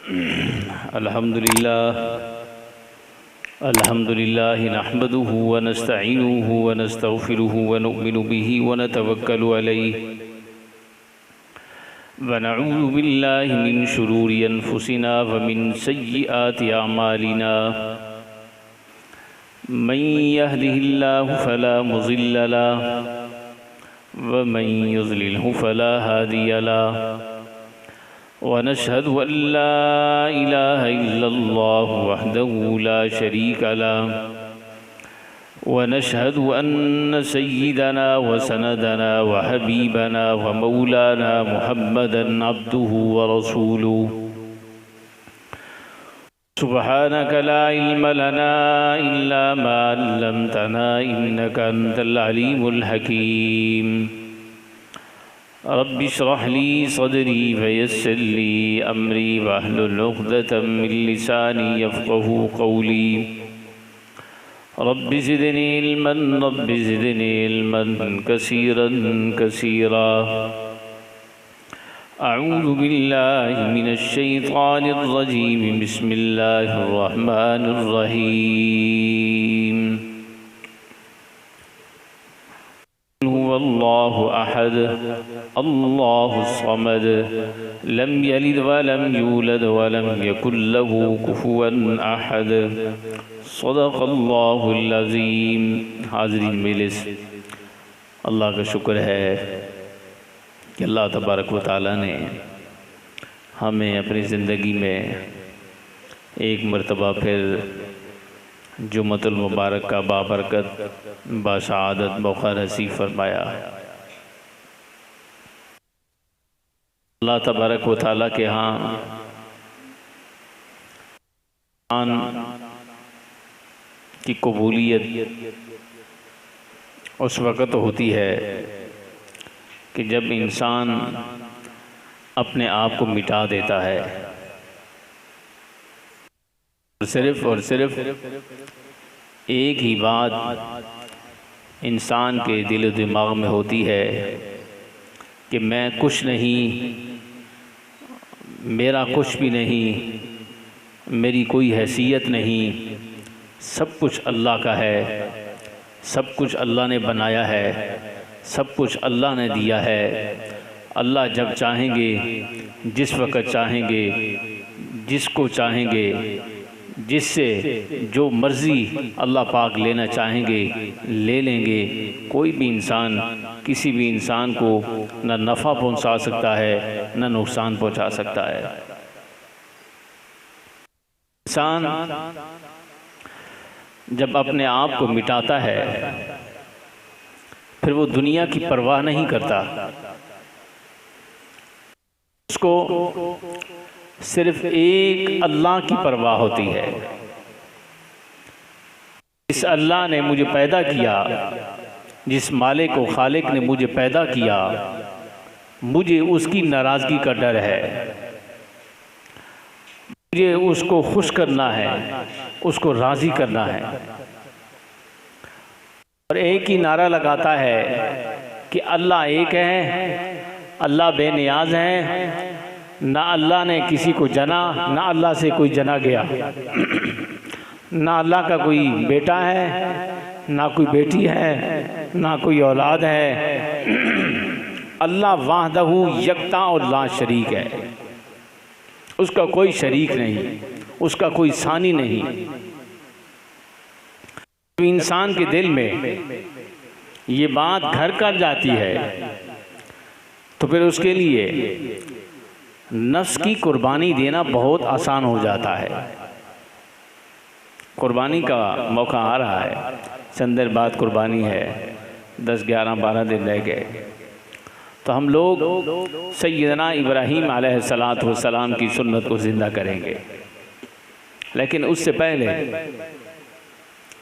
अल्हम्दुलिल्लाह नहमदुहु व नस्तईनुहु व नस्तगफिरुहु व नुमिनु बिही व नतवक्कलु अलैहि व नऊज़ु बिल्लाहि मिन शुरूरि अनफुसिना व मिन सय्यिआति अमालिना मन यहदिहिल्लाहु फला मुज़िल्ल लहु व मन युज़लिल्हु फला हादिय लहु व नशहदु अल्ला इलाहा इल्लल्लाहु वहदहु ला शरीक लहु व नशहदु अन्न सय्यिदना व सनदना व हबीबना व मौलाना मुहम्मदन अब्दुहु व रसूलुहु सुब्हानक ला इल्म लना इल्ला मा अल्लमतना इन्नका अंतल अलीमुल हकीम रब्बि इश्रह ली सदरी वयस्सिर ली अमरी वहलुल उक़दतम मिन लिसानी यफ़क़हू क़ौली रब्बि ज़िदनी इल्मन कसीरन कसीरा अऊज़ु बिल्लाहि मिनश शैतानिर रजीम बिस्मिल्लाहिर रहमानिर रहीम हुवल्लाहु अहद अल्लाहुस समद लम यलिद व लम यूलद व लम यकुल लहू कुफुवन अहद सदक़ल्लाहुल अज़ीम। हाज़रीन मेलिस, अल्लाह का शुक्र है कि अल्लाह तबारक व तआला ने हमें अपनी ज़िंदगी में एक मरतबा फिर जुम्मतुल मुबारक का बाबरकत बाशहादत मौका नसीब फरमाया। अल्लाह तबारक व तआला के यहाँ की कबूलियत उस वक़्त होती है कि जब इंसान अपने आप को मिटा देता है। सिर्फ़ और सिर्फ एक ही बात इंसान के दिल दिमाग में होती है कि मैं कुछ नहीं, मेरा कुछ भी नहीं, मेरी कोई हैसियत नहीं, सब कुछ अल्लाह का है, सब कुछ अल्लाह ने बनाया है, सब कुछ अल्लाह ने दिया है। अल्लाह जब चाहेंगे, जिस वक़्त चाहेंगे, जिसको चाहेंगे, जिससे जो मर्ज़ी अल्लाह पाक लेना चाहेंगे ले लेंगे। कोई भी इंसान किसी भी इंसान को न नफ़ा पहुंचा सकता है न नुकसान पहुंचा सकता है। इंसान जब अपने आप को मिटाता है फिर वो दुनिया की परवाह नहीं करता, उसको सिर्फ एक अल्लाह की परवाह होती है। इस अल्लाह ने मुझे पैदा किया, जिस मालिक व खालिक ने मुझे पैदा किया, मुझे उसकी नाराज़गी का डर है, मुझे उसको खुश करना है, उसको राज़ी करना है। और एक ही नारा लगाता है कि अल्लाह एक है, अल्लाह बेनियाज है, ना अल्लाह ने किसी को जना, ना अल्लाह से कोई जना गया, ना अल्लाह का कोई बेटा है, ना कोई बेटी है, ना कोई औलाद है। अल्लाह वाहदहू यकता और ला शरीक है, उसका कोई शरीक नहीं, उसका कोई सानी नहीं। तो इंसान के दिल में ये बात घर कर जाती है तो फिर उसके लिए नफ्स की कुर्बानी देना बहुत आसान हो जाता है। कुर्बानी का मौका आ रहा है, चंद देर बाद कुर्बानी है, 10, 11, 12 दिन रह गए। तो हम लोग सैयदना इब्राहीम अलैहिस्सलातु वस्सलाम की सुन्नत को ज़िंदा करेंगे। लेकिन उससे पहले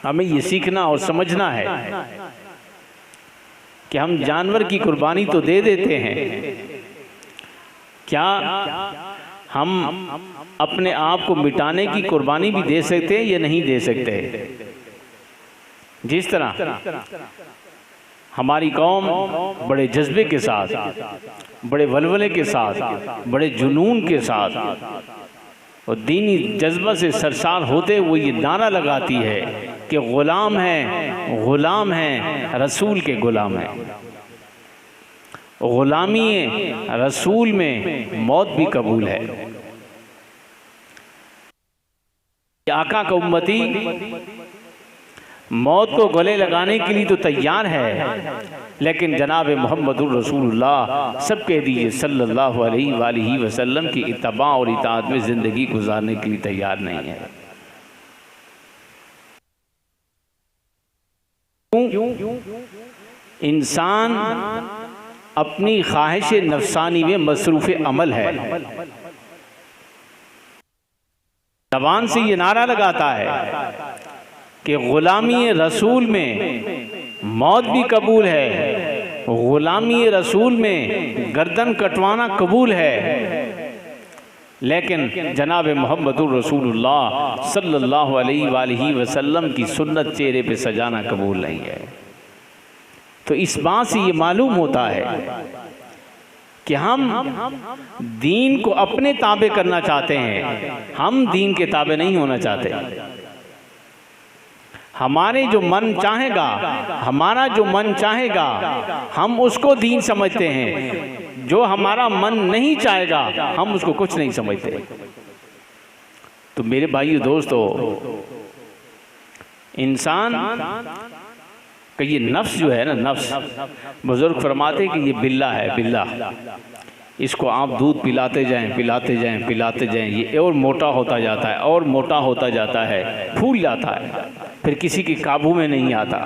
हमें ये सीखना और समझना है कि हम जानवर की कुर्बानी तो दे देते हैं, क्या हम अपने आप को मिटाने की कुर्बानी भी दे सकते हैं या नहीं दे सकते? जिस तरह हमारी कौम बड़े जज्बे के साथ, बड़े वलवले के साथ, बड़े जुनून के साथ और दीनी जज्बा से सरसार होते वो ये नारा लगाती है कि ग़ुलाम हैं रसूल के ग़ुलाम हैं। ग़ुलामी रसूल में मौत भी कबूल है। आका का उम्मती मौत को गले लगाने के लिए तो तैयार है, लेकिन जनाब मोहम्मदुर रसूलुल्लाह सब कह दीजिए सल्लल्लाहु अलैहि वसल्लम की इत्तबा और इताअत में ज़िंदगी गुजारने के लिए तैयार नहीं है। इंसान अपनी ख्वाहिश नफसानी में मसरूफ़ अमल है। ज़बान से ये नारा लगाता है कि ग़ुलामी रसूल में मौत भी कबूल है, ग़ुलामी रसूल में गर्दन कटवाना कबूल है, लेकिन जनाब मोहम्मदुर रसूलुल्लाह सल्लल्लाहु अलैहि वसल्लम की सुन्नत चेहरे पे सजाना कबूल नहीं है। तो इस बात से ये मालूम होता है कि हम दीन को अपने ताबे करना चाहते हैं, हम दीन के ताबे नहीं होना चाहते। हमारे जो मन चाहेगा, हमारा जो मन चाहेगा हम उसको दीन समझते हैं, जो हमारा मन नहीं चाहेगा हम उसको कुछ नहीं समझते। तो मेरे भाइयों दोस्तों, इंसान का ये नफ्स जो है ना, नफ्स, बुजुर्ग फरमाते कि ये बिल्ला है, बिल्ला। इसको आप दूध पिलाते जाएं, ये और मोटा होता जाता है और मोटा होता जाता है, फूल जाता है, फिर किसी के काबू में नहीं आता।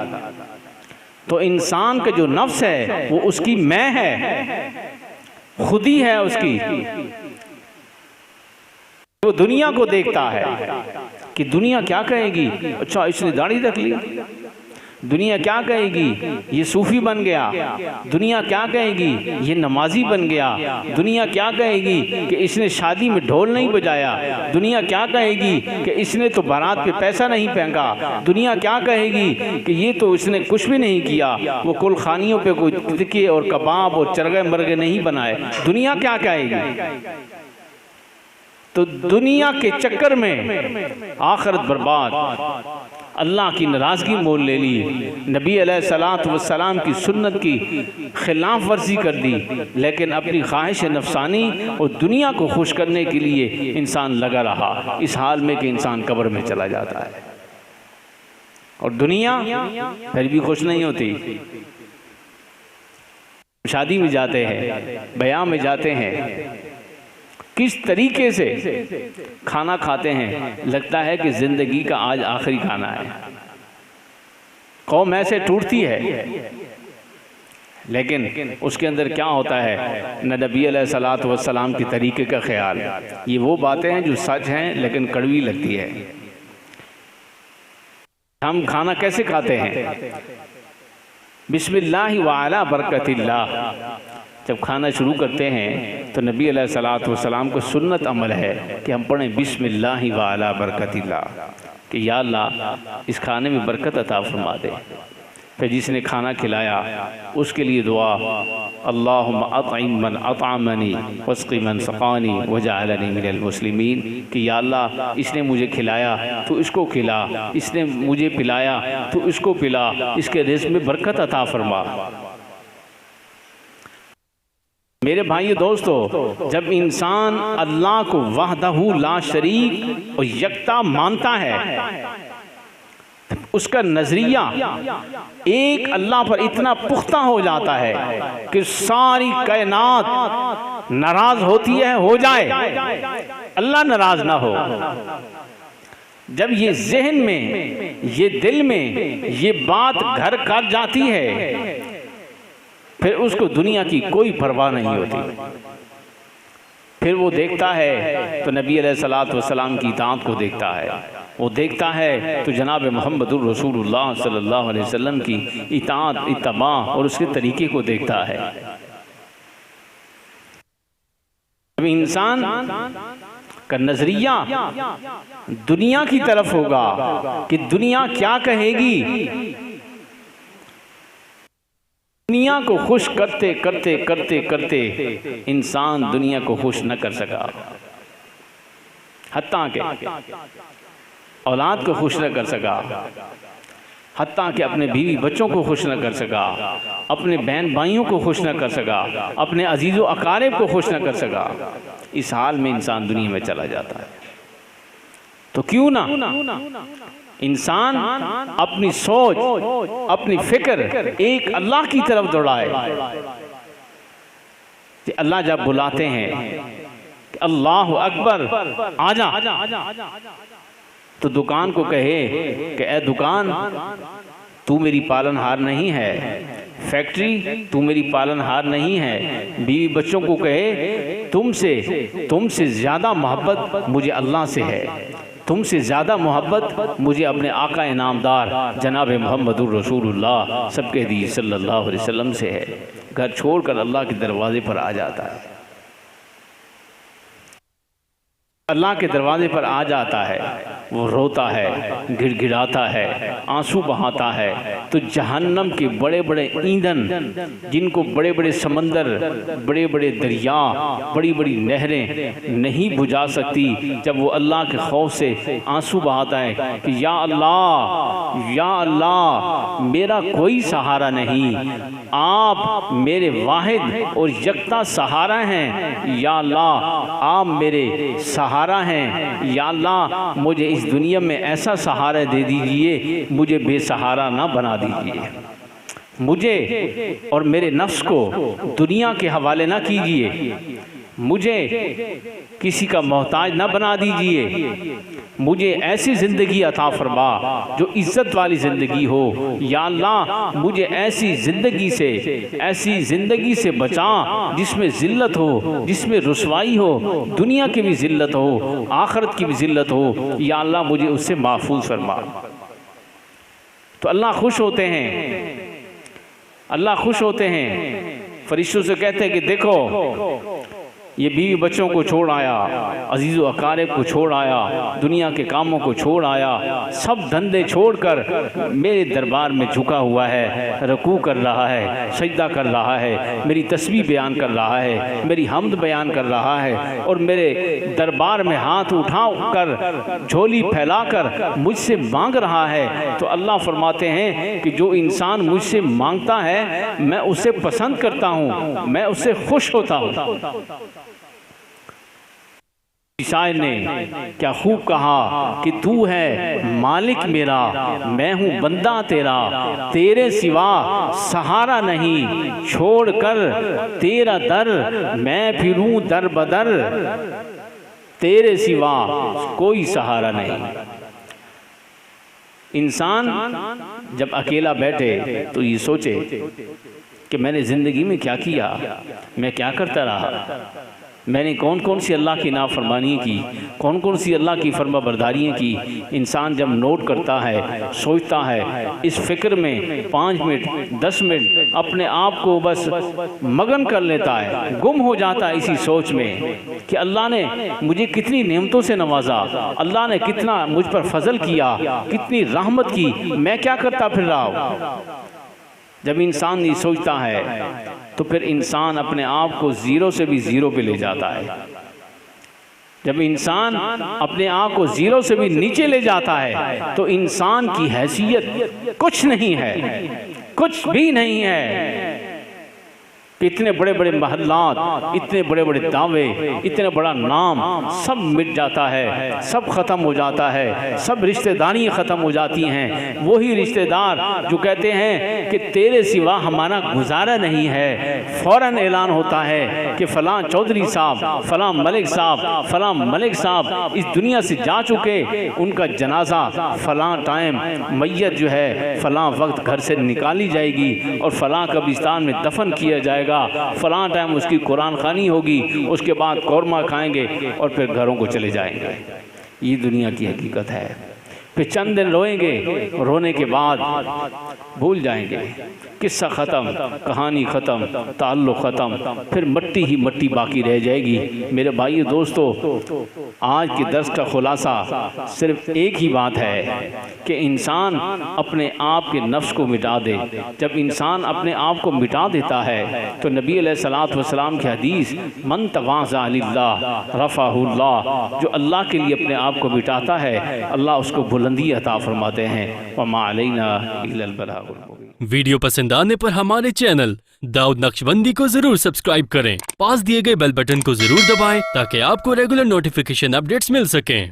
तो इंसान का जो नफ्स है वो उसकी मैं है, खुदी है उसकी। वो दुनिया को देखता है कि दुनिया क्या कहेगी, अच्छा इसने दाढ़ी रख ली, दुनिया क्या कहेगी ये सूफी बन गया, दुनिया क्या कहेगी ये नमाजी बन गया, दुनिया क्या कहेगी कि इसने शादी में ढोल नहीं बजाया, दुनिया क्या कहेगी कि इसने तो बारात पे पैसा नहीं फेंका, दुनिया क्या कहेगी कि ये तो इसने कुछ भी नहीं किया, वो कुलखानियों पे कोई टिक्के और कबाब और चरगे मरगे नहीं बनाए, दुनिया क्या कहेगी। तो दुनिया के चक्कर में आखिरत बर्बाद, अल्लाह की नाराज़गी मोल ले ली, नबी अलैहिस्सलातु वस्सलाम की सुन्नत की खिलाफ वर्जी कर दी, लेकिन अपनी ख्वाहिश नफसानी और दुनिया को खुश करने के लिए इंसान लगा रहा, इस हाल में कि इंसान कब्र में चला जाता है। और दुनिया फिर भी खुश नहीं होती। शादी में जाते हैं, बयां में जाते हैं, किस तरीके से खाना खाते हैं, लगता है कि ज़िंदगी का आज आखिरी खाना है। कौम ऐसे टूटती है, लेकिन उसके अंदर क्या होता है, न नबी अलैहिस्सलातु वस्सलाम के तरीके का ख्याल। ये वो बातें हैं जो सच हैं लेकिन कड़वी लगती है। हम खाना कैसे खाते हैं, बिस्मिल्लाह व अला बरकतिल्लाह। जब खाना शुरू करते हैं तो नबी अलैहिस्सलातु वस्सलाम को सुन्नत अमल है कि हम पढ़ें बिस्मिल्लाह व अला बरकतिल्लाह, कि या अल्लाह इस खाने में बरकत अता फरमा दे। फिर जिसने खाना खिलाया उसके लिए दुआ, अल्लाहुम्मा अतइम मन अतअमनी वस्क़ि मन सक़ानी वजअलनी मिनल मुस्लिमीन, कि या अल्लाह इसने मुझे खिलाया तो इसको खिला, इसने मुझे पिलाया तो इसको पिला, इसके रिज़्क़ में बरकत अता फरमा। मेरे भाइयों दोस्तों, जब इंसान अल्लाह को वहदहू ला शरीक और यकता मानता है, उसका नजरिया एक अल्लाह पर इतना पुख्ता हो जाता है कि सारी कायनात नाराज होती है, हो जाए, अल्लाह नाराज ना हो। जब ये जहन में, ये दिल में ये बात घर कर जाती है, फिर उसको दुनिया की कोई परवाह नहीं होती। फिर वो देखता है तो नबी अलैहिस्सलातु वस्सलाम की इताअत को देखता है, वो देखता है तो जनाब मोहम्मदुर रसूलुल्लाह सल्लल्लाहु अलैहि वसल्लम की इताअत, इत्तबा और उसके तरीके को देखता है। जब इंसान का नजरिया दुनिया की तरफ होगा कि दुनिया क्या कहेगी, दुनिया को खुश करते करते करते करते इंसान दुनिया को खुश न कर सका। हत्ता के औलाद को खुश न कर सका, हत्ता कि अपने बीवी बच्चों को खुश न कर सका, अपने बहन भाइयों को खुश न कर सका, अपने अजीज़ो अकारिब को खुश न कर सका। इस हाल में इंसान दुनिया में चला जाता है। तो क्यों ना इंसान अपनी सोच, अपनी फिक्र एक अल्लाह की तरफ दौड़ाए कि अल्लाह जब बुलाते हैं कि अल्लाह अकबर आजा, तो दुकान को कहे कि ए दुकान तू मेरी पालनहार नहीं है, फैक्ट्री तू मेरी पालनहार नहीं है, बीवी बच्चों को कहे तुमसे ज़्यादा मोहब्बत मुझे अल्लाह से है, तुमसे ज़्यादा मोहब्बत मुझे अपने आका इनामदार जनाब मोहम्मदुर रसूलुल्लाह सबके दी सल्लल्लाहु अलैहि वसल्लम से है। घर छोड़कर अल्लाह के दरवाज़े पर आ जाता है, अल्लाह के दरवाजे पर आ जाता है, वो रोता है, गिड़गिड़ाता है, आंसू बहाता है। तो जहन्नम के बड़े बड़े ईंधन, जिनको बड़े बड़े समंदर, बड़े बड़े दरिया, बड़ी बड़ी नहरें नहीं बुझा सकती, जब वो अल्लाह के खौफ से आंसू बहाता है कि या अल्लाह मेरा कोई सहारा नहीं, आप मेरे वाहिद और यकता सहारा हैं, या अल्लाह आप मेरे सहारा हैं, या अल्लाह मुझे इस दुनिया में ऐसा सहारा दे दीजिए, मुझे बेसहारा ना बना दीजिए, मुझे और मेरे नफ्स को दुनिया के हवाले ना कीजिए, मुझे किसी का मोहताज ना बना दीजिए, मुझे ऐसी ज़िंदगी अता फरमा जो इज़्ज़त वाली ज़िंदगी हो, या अल्लाह मुझे ऐसी ज़िंदगी से बचा जिसमें ज़िल्लत हो, जिसमें रुसवाई हो, दुनिया की भी ज़िल्लत हो, आखिरत की भी ज़िल्लत हो, या अल्लाह मुझे उससे महफूज फरमा। तो अल्लाह खुश होते हैं, अल्लाह खुश होते हैं, फरिश्तों से कहते हैं कि देखो ये बीवी बच्चों को छोड़ आया, अजीज़ व अकारिब को छोड़ आया, दुनिया के कामों को छोड़ आया, सब धंधे छोड़कर मेरे दरबार में झुका हुआ है, रुकू कर रहा है, सजदा कर रहा है, मेरी तस्बीह बयान कर रहा है, मेरी हम्द बयान कर रहा है, और मेरे दरबार में हाथ उठा कर झोली फैलाकर मुझसे मांग रहा है। तो अल्लाह फरमाते हैं कि जो इंसान मुझसे मांगता है मैं उसे पसंद करता हूँ, मैं उससे खुश होता हूँ। शायर ने क्या खूब कहा कि तू है मालिक मेरा, मैं हूँ बंदा तेरा, तेरे सिवा सहारा नहीं, छोड़कर तेरा दर मैं फिरूं दर बदर, तेरे सिवा कोई सहारा नहीं। इंसान जब अकेला बैठे तो ये सोचे कि मैंने ज़िंदगी में क्या किया, मैं क्या करता रहा, मैंने कौन कौन सी अल्लाह की नाफरमानी की, कौन कौन सी अल्लाह की फरमाबरदारियाँ की। इंसान जब नोट करता है, सोचता है, इस फ़िक्र में 5 मिनट 10 मिनट अपने आप को बस मगन कर लेता है, गुम हो जाता है इसी सोच में कि अल्लाह ने मुझे कितनी नेमतों से नवाजा, अल्लाह ने कितना मुझ पर फजल किया, कितनी रहमत की, मैं क्या करता फिर रहा हूँ। जब इंसान ये सोचता है तो फिर इंसान अपने आप को ज़ीरो से भी ज़ीरो पे ले जाता है। जब इंसान अपने आप को ज़ीरो से भी नीचे ले जाता है तो इंसान की हैसियत कुछ नहीं है, कुछ भी नहीं है। इतने बड़े बड़े महल्लात, इतने बड़े बड़े दावे, इतना बड़ा नाम सब मिट जाता है, सब ख़त्म हो जाता है, सब रिश्तेदारियाँ ख़त्म हो जाती हैं। वही रिश्तेदार जो कहते हैं कि तेरे सिवा हमारा गुजारा नहीं है, फ़ौरन ऐलान होता है कि फ़लाँ चौधरी साहब, फ़लाँ मलिक साहब, फ़लाँ मलिक साहब इस दुनिया से जा चुके, उनका जनाजा फ़लाँ टाइम, मैयत जो है फ़लाँ वक्त घर से निकाली जाएगी और फ़लाँ कब्रिस्तान में दफन किया जाएगा, फलां टाइम उसकी कुरान खानी होगी, उसके बाद कौरमा खाएंगे और फिर घरों को चले जाएंगे। ये दुनिया की हकीकत है। फिर चंद दिन रोएंगे, रोने के बाद भूल जाएंगे, किस्सा ख़त्म, कहानी ख़त्म, ताल्लुक़ ख़त्म, फिर मट्टी ही मट्टी बाकी रह जाएगी। मेरे भाई दोस्तों, आज के दर्स का खुलासा सिर्फ एक ही बात है कि इंसान अपने आप के नफ्स को मिटा दे। जब इंसान अपने आप को मिटा देता है तो नबी अलैहिस्सलातु वस्सलाम की हदीस, मन तवाज़ा लिल्लाह रफ़अहुल्लाह, जो अल्लाह के लिए अपने आप को मिटाता है अल्लाह उसको बुलंदी अता फरमाते हैं। वमा अलैना इल्लल बलागुल मुबीन। वीडियो पसंद आने पर हमारे चैनल दाऊद नक्शबंदी को जरूर सब्सक्राइब करें। पास दिए गए बेल बटन को जरूर दबाएं ताकि आपको रेगुलर नोटिफिकेशन अपडेट्स मिल सकें।